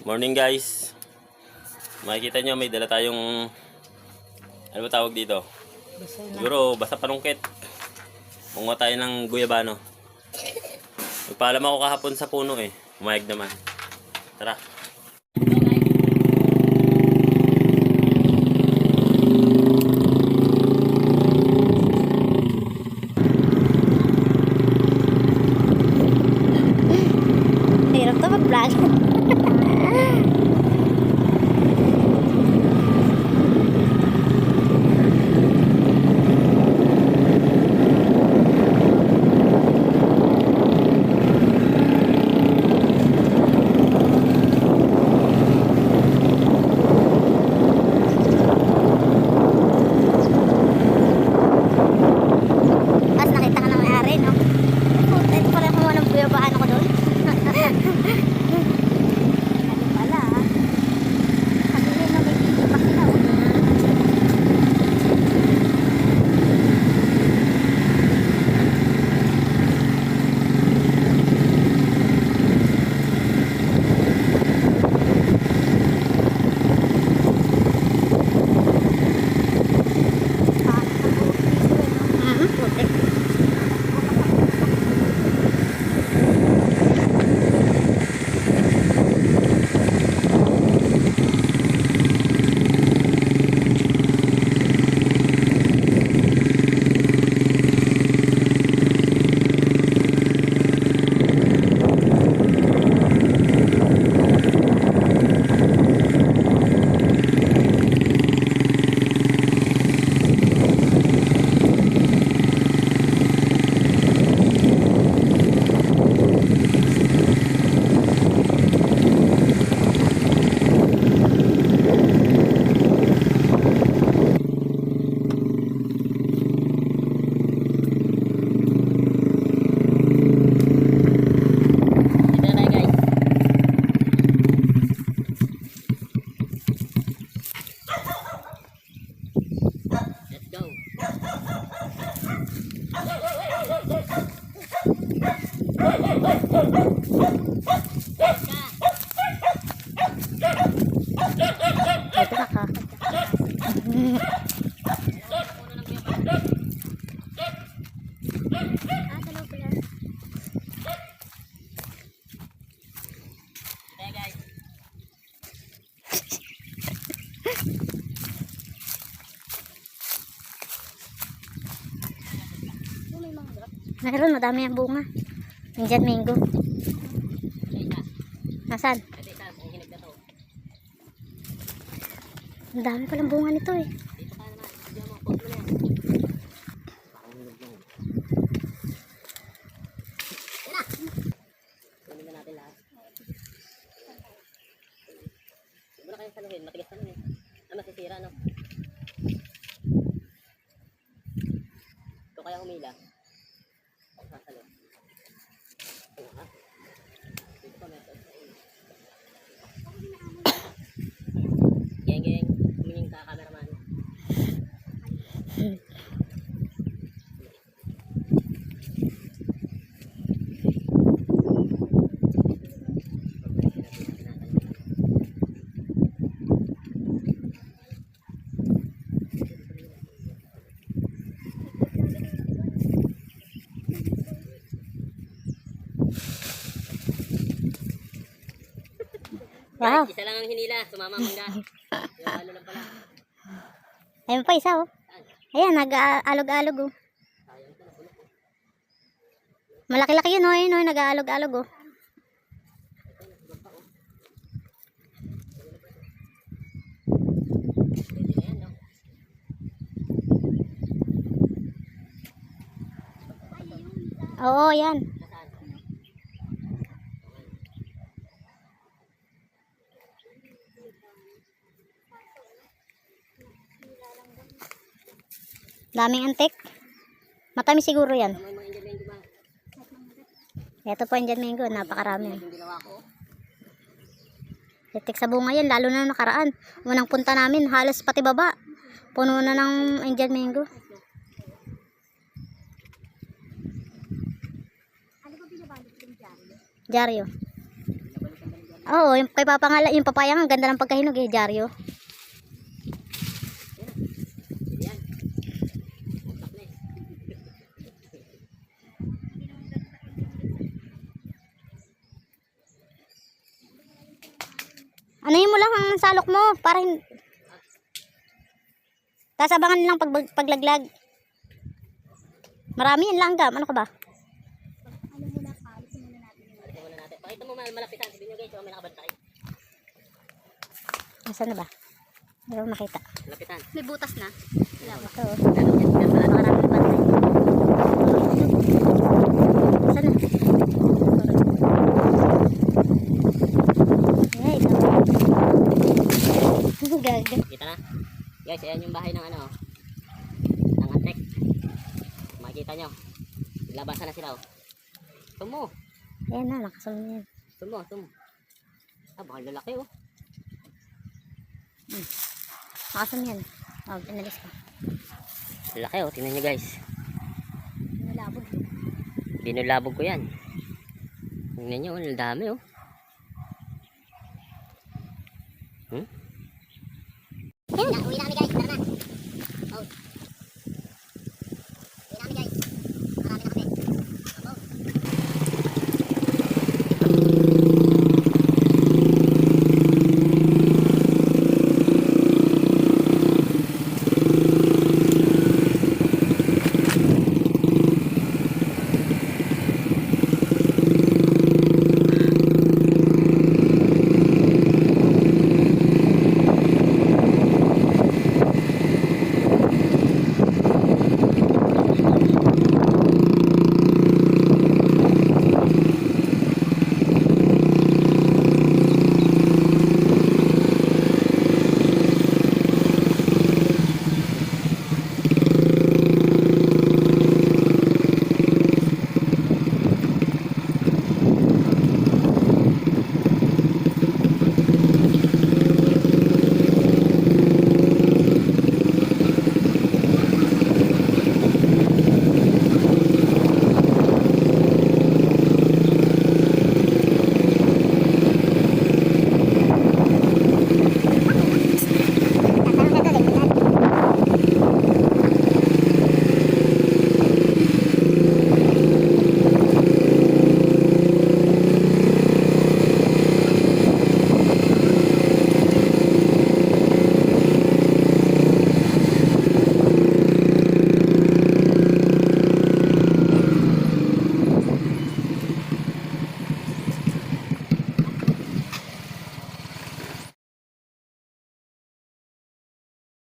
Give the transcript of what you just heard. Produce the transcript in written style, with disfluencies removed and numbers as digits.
Morning guys. Makikita nyo may dala tayong ano ba tawag dito? Siguro basta panungkit. Munga tayo ng guyabano. Nagpaalam ako kahapon sa puno eh. Umayag naman. Tara. Hirap to mag-vlog. As nakita ka ng may-ari, no? Ito pala kung walang buyabaan ako doon. Ano pala, ha? Pagkili na may video pa sila, oh. Putik. Ito na ka. Meron, madami ang bunga. Indian mango. Nasaan? Ang dami palang bunga nito eh. Muna kayo saluhin, matigas na nun eh. Masisira, no? Ito kaya humila. Ako sasalo. Oo ha? Dito pa meron. Geng, humingin ka cameraman. Wow. Isa lang ang hinila, sumama mangga. Ano lang pala. Ayun pa isa oh. Ayan, nag-aalog-alog oh. Malaki-laki yun oh, yun oh, nag-aalog-alog oh. Oo, yan. Daming antik. Matamis siguro yan. Ito po Indian mango, napakarami. Titik sa bunga yan, lalo na nakaraan. Unang punta namin, halos pati baba. Puno na ng Indian mango. Jaryo. Oo, yung kay papangala, yung papaya ang ganda ng pagkahinog eh, dyaryo. Hindi yan. Utak na eh. Ano mo lang ang salok mo para tapos abangan nilang paglaglag. Marami yan lang gam. Ano ka ba? Alisin muna natin. Pakita mo malapitan. Sabihin nyo guys, may nakabantay. Nasaan na ba? Hindi ko makita. Malapitan. May butas na. Wala ba? Ito. Ganun yan. Ganun pala. Maraming bantay. Saan na? Ay, ito. Gaga. Kita na. Guys, ayan yung bahay ng ano. Ng antek. Makikita nyo. Labasan na sila oh. Tumo. Ayan na, nakasunod yan. Tumo. Ah, baka lalaki oh. Nakasunod yan. Oh, pinalis ko. Lalaki oh. Tingnan nyo guys. Nalabog. Binulabog ko yan. Tingnan nyo, ang dami oh. Ayan, uwi na